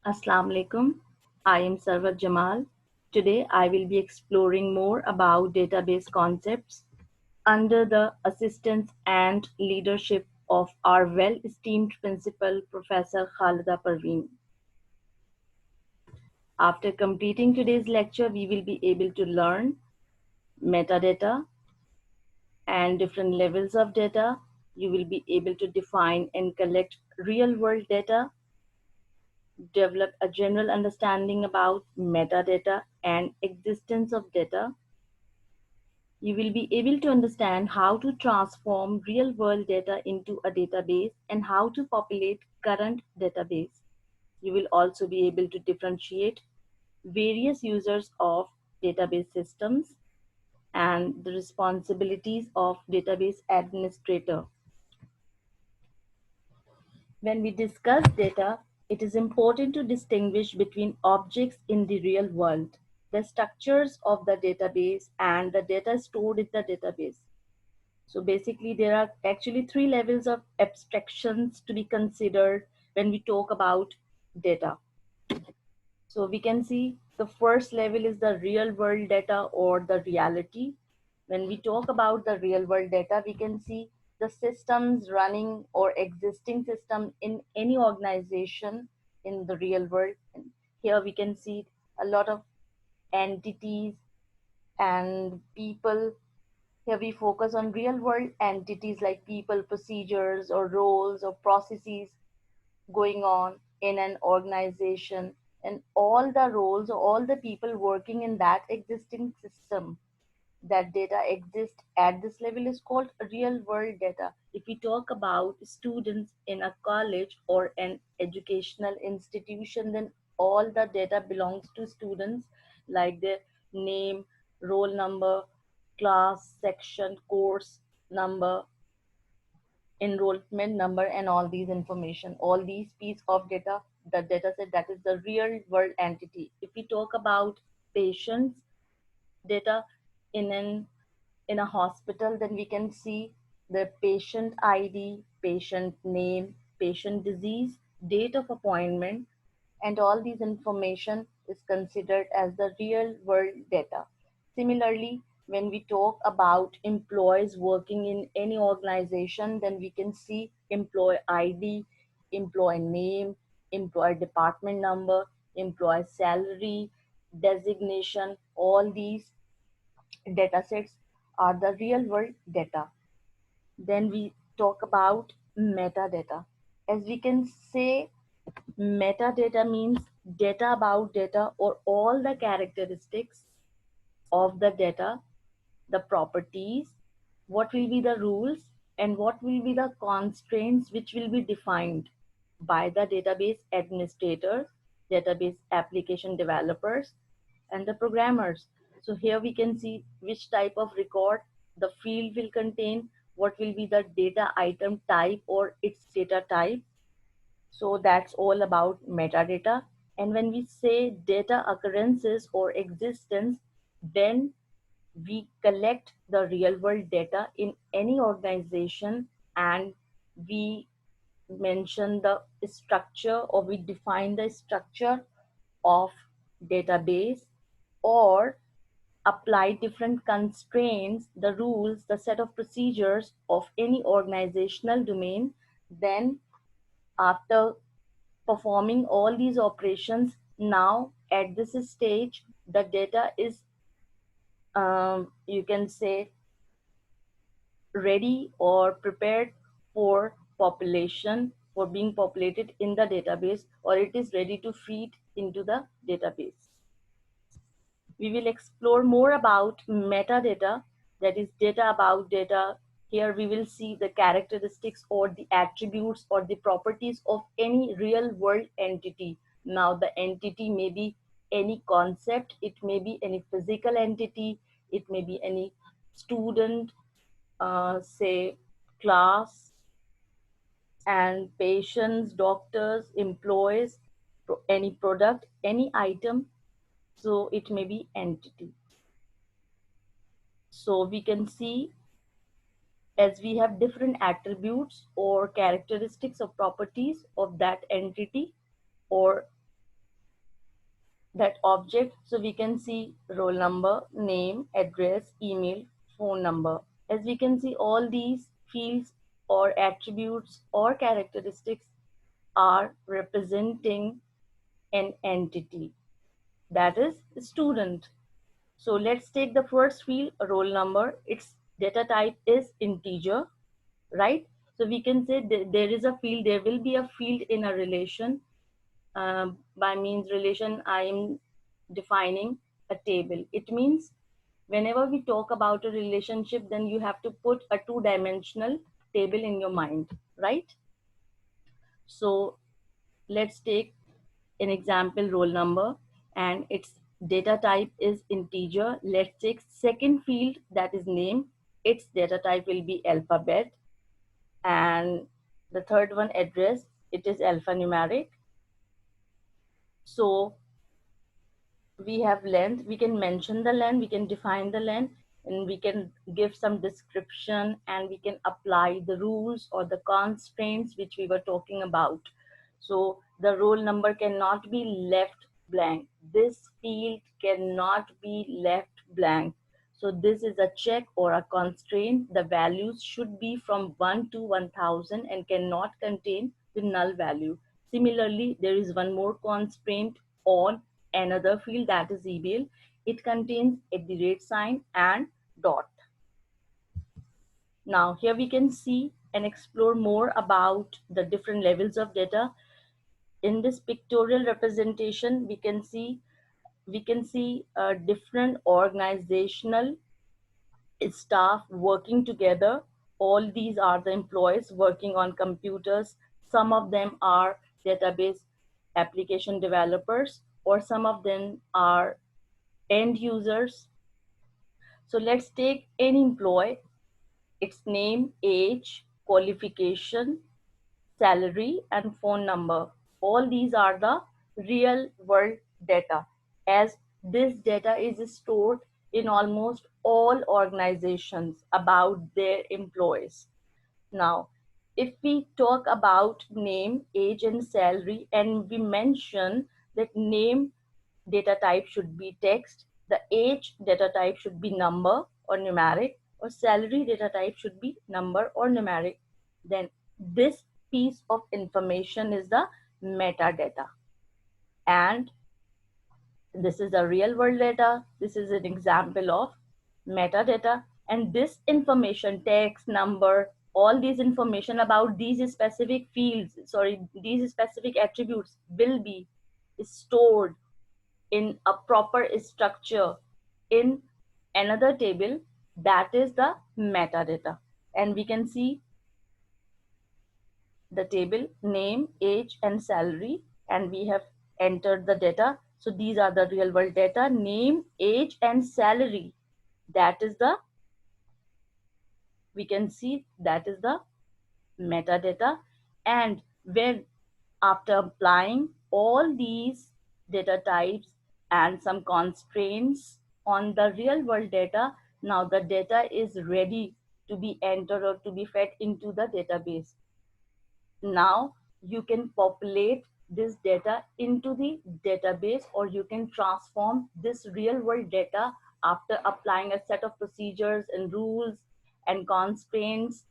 Assalamu alaikum. I am Sarwat Jamal. Today I will be exploring more about database concepts under the assistance and leadership of our well-esteemed principal, Professor Khalida Parveen. After completing today's lecture, we will be able to learn metadata and different levels of data. You will be able to define and collect real-world data, develop a general understanding about metadata and existence of data. You will be able to understand how to transform real world data into a database and how to populate current database. You will also be able to differentiate various users of database systems and the responsibilities of database administrator. When we discuss data, it is important to distinguish between objects in the real world, the structures of the database, and the data stored in the database. So basically, there are actually three levels of abstractions to be considered when we talk about data. So we can see the first level is the real world data or the reality. When we talk about the real world data, we can see the systems running or existing system in any organization in the real world. And here we can see a lot of entities and people. Here we focus on real world entities like people, procedures, or roles or processes going on in an organization, and all the roles or all the people working in that existing system. That data exists at this level is called real world data. If we talk about students in a college or an educational institution, then all the data belongs to students, like their name, roll number, class, section, course number, enrollment number, and all these information, all these piece of data, the data set, that is the real world entity. If we talk about patients data in an in a hospital, then we can see the patient ID, patient name, patient disease, date of appointment, and all these information is considered as the real world data. Similarly, when we talk about employees working in any organization, then we can see employee ID, employee name, employee department number, employee salary, designation. All these data sets are the real world data. Then we talk about metadata. As we can say, metadata means data about data or all the characteristics of the data, the properties, what will be the rules, and what will be the constraints which will be defined by the database administrators, database application developers, and the programmers. So here we can see which type of record the field will contain, what will be the data item type or its data type. So that's all about metadata. And when we say data occurrences or existence, then we collect the real world data in any organization, and we mention the structure or we define the structure of database, or apply different constraints, the rules, the set of procedures of any organizational domain. Then after performing all these operations, now at this stage the data is, you can say, ready or prepared for population, for being populated in the database, or it is ready to feed into the database. We will explore more about metadata, that is data about data. Here we will see the characteristics or the attributes or the properties of any real world entity. Now the entity may be any concept, it may be any physical entity, it may be any student, say class, and patients, doctors, employees, any product, any item. So it may be entity. So we can see, as we have different attributes or characteristics or properties of that entity or that object. So we can see roll number, name, address, email, phone number. As we can see, all these fields or attributes or characteristics are representing an entity, that is student. So let's take the first field, roll number. Its data type is integer, right? So we can say there is a field, there will be a field in a relation. By means relation, I am defining a table. It means whenever we talk about a relationship, then you have to put a two-dimensional table in your mind, right? So let's take an example, roll number, and its data type is integer. Let's take second field, that is name. Its data type will be alphabet. And the third one, address, it is alphanumeric. So we have length, we can mention the length, we can define the length, and we can give some description, and we can apply the rules or the constraints which we were talking about. So the roll number cannot be left blank. This field cannot be left blank. So this is a check or a constraint. The values should be from 1 to 1000 and cannot contain the null value. Similarly, there is one more constraint on another field, that is email. It contains @ and dot. Now here we can see and explore more about the different levels of data. In this pictorial representation, we can see different organizational staff working together. All these are the employees working on computers. Some of them are database application developers, or some of them are end users. So let's take any employee, its name, age, qualification, salary, and phone number. All these are the real world data, as this data is stored in almost all organizations about their employees. Now, if we talk about name, age, and salary, and we mention that name data type should be text, the age data type should be number or numeric, or salary data type should be number or numeric, then this piece of information is the metadata. And this is a real world data. This is an example of metadata. And this information, text, number, all these information about these specific fields, these specific attributes will be stored in a proper structure in another table, that is the metadata. And we can see the table name, age, and salary, and we have entered the data. So these are the real world data, name, age, and salary. That is the, we can see that is the metadata. And when after applying all these data types and some constraints on the real world data, now the data is ready to be entered or to be fed into the database. Now you can populate this data into the database, or you can transform this real world data after applying a set of procedures and rules and constraints,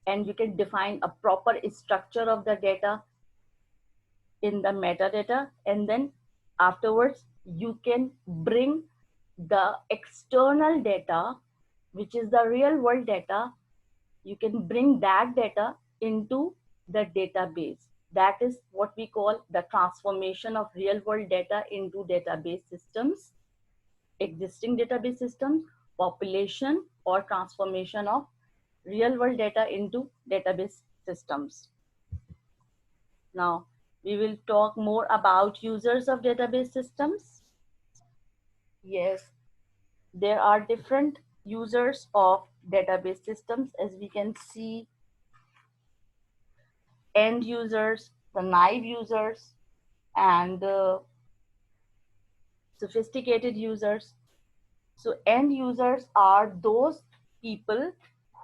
and you can define a proper structure of the data in the metadata. And then afterwards you can bring the external data, which is the real world data, you can bring that data into the database. That is what we call the transformation of real world data into database systems, existing database systems, population, or transformation of real world data into database systems. Now we will talk more about users of database systems. Yes, there are different users of database systems, as we can see: end users, the naive users, and the sophisticated users. So end users are those people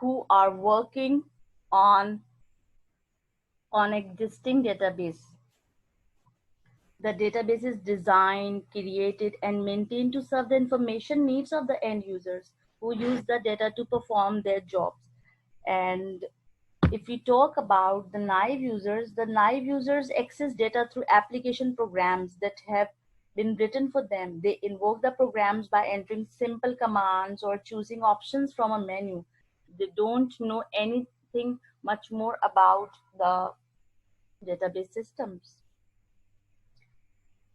who are working on existing database. The database is designed, created, and maintained to serve the information needs of the end users who use the data to perform their jobs. And if we talk about the naive users access data through application programs that have been written for them. They invoke the programs by entering simple commands or choosing options from a menu. They don't know anything much more about the database systems.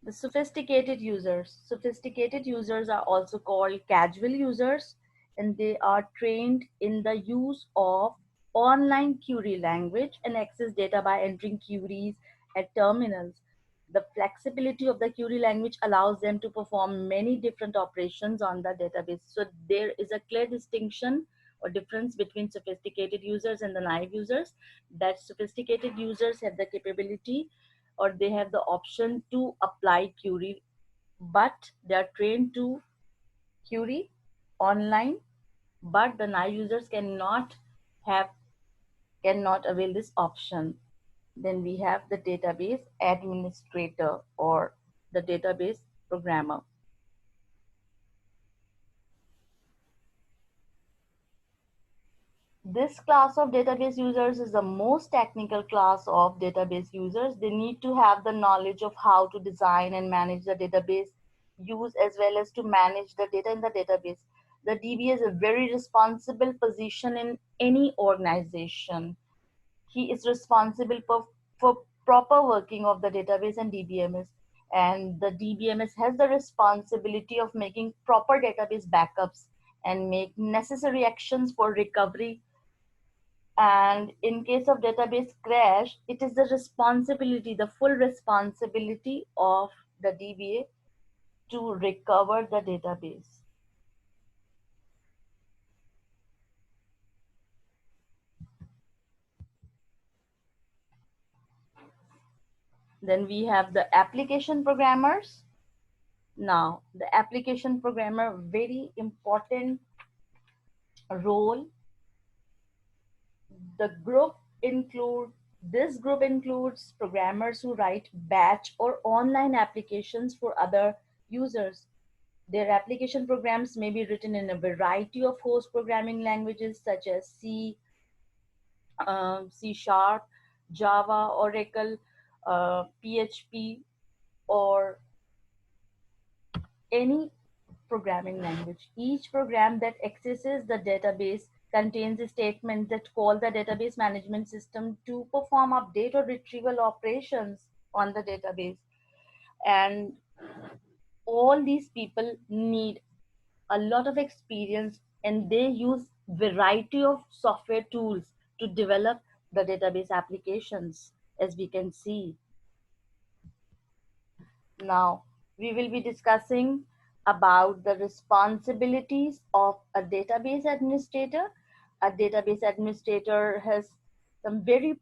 The sophisticated users are also called casual users, and they are trained in the use of online query language and access data by entering queries at terminals. The flexibility of the query language allows them to perform many different operations on the database. So there is a clear distinction or difference between sophisticated users and the naive users. That sophisticated users have the capability or they have the option to apply query, but they are trained to query online, but the naive users have cannot avail this option. Then we have the database administrator or the database programmer. This class of database users is the most technical class of database users. They need to have the knowledge of how to design and manage the database use as well as to manage the data in the database. The DB is a very responsible position in any organization. He is responsible for proper working of the database and DBMS. And the DBMS has the responsibility of making proper database backups and make necessary actions for recovery, and in case of database crash, it is the responsibility, the full responsibility of the DBA to recover the database. Then we have the application programmers. Now, the application programmer, very important role. The group include this group includes programmers who write batch or online applications for other users. Their application programs may be written in a variety of host programming languages such as C, C Sharp, Java, Oracle, PHP, or any programming language. Each program that accesses the database contains a statement that call the database management system to perform update or retrieval operations on the database. And all these people need a lot of experience and they use variety of software tools to develop the database applications, as we can see. Now we will be discussing about the responsibilities of a database administrator. A database administrator has some very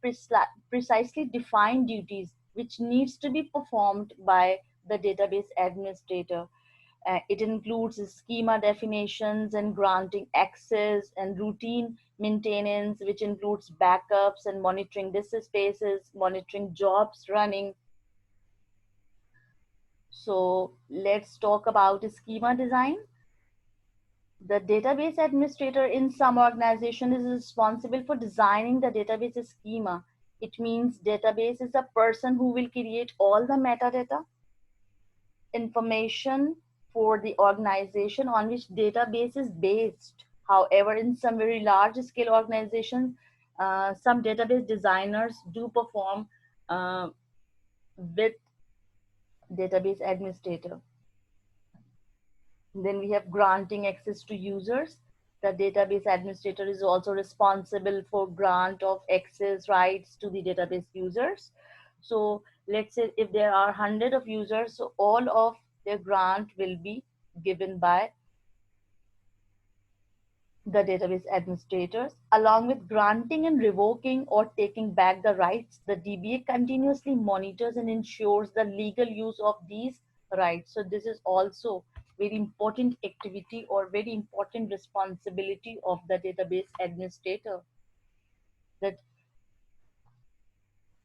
precisely defined duties which needs to be performed by the database administrator. It includes schema definitions and granting access and routine maintenance, which includes backups and monitoring disk spaces, monitoring jobs running. So let's talk about schema design. The database administrator in some organization is responsible for designing the database schema. It means database is the person who will create all the metadata information for the organization on which database is based. However, in some very large scale organizations, some database designers do perform with database administrator. Then we have granting access to users. The database administrator is also responsible for grant of access rights to the database users. So let's say if there are 100 of users, so all of their grant will be given by the database administrators. Along with granting and revoking or taking back the rights, the DBA continuously monitors and ensures the legal use of these rights. So this is also very important activity or very important responsibility of the database administrator, that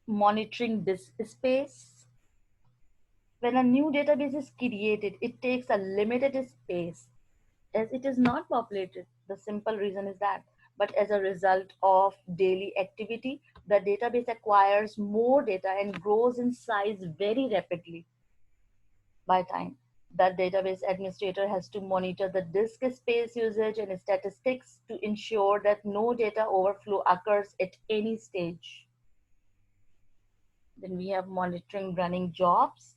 monitoring this space, When a new database is created, it takes a limited space as it is not populated. The simple reason is that. But as a result of daily activity, the database acquires more data and grows in size very rapidly by time. The database administrator has to monitor the disk space usage and statistics to ensure that no data overflow occurs at any stage. Then we have monitoring running jobs.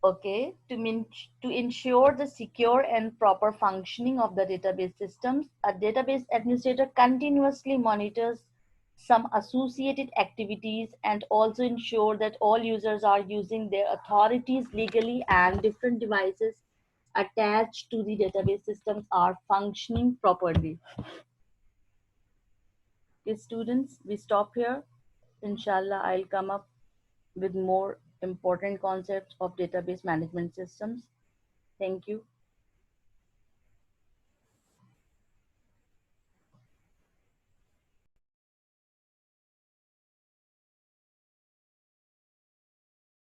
Okay, to ensure the secure and proper functioning of the database systems, a database administrator continuously monitors some associated activities and also ensure that all users are using their authorities legally and different devices attached to the database systems are functioning properly. Okay, students, we stop here. Inshallah, I'll come up with more important concepts of database management systems. Thank you.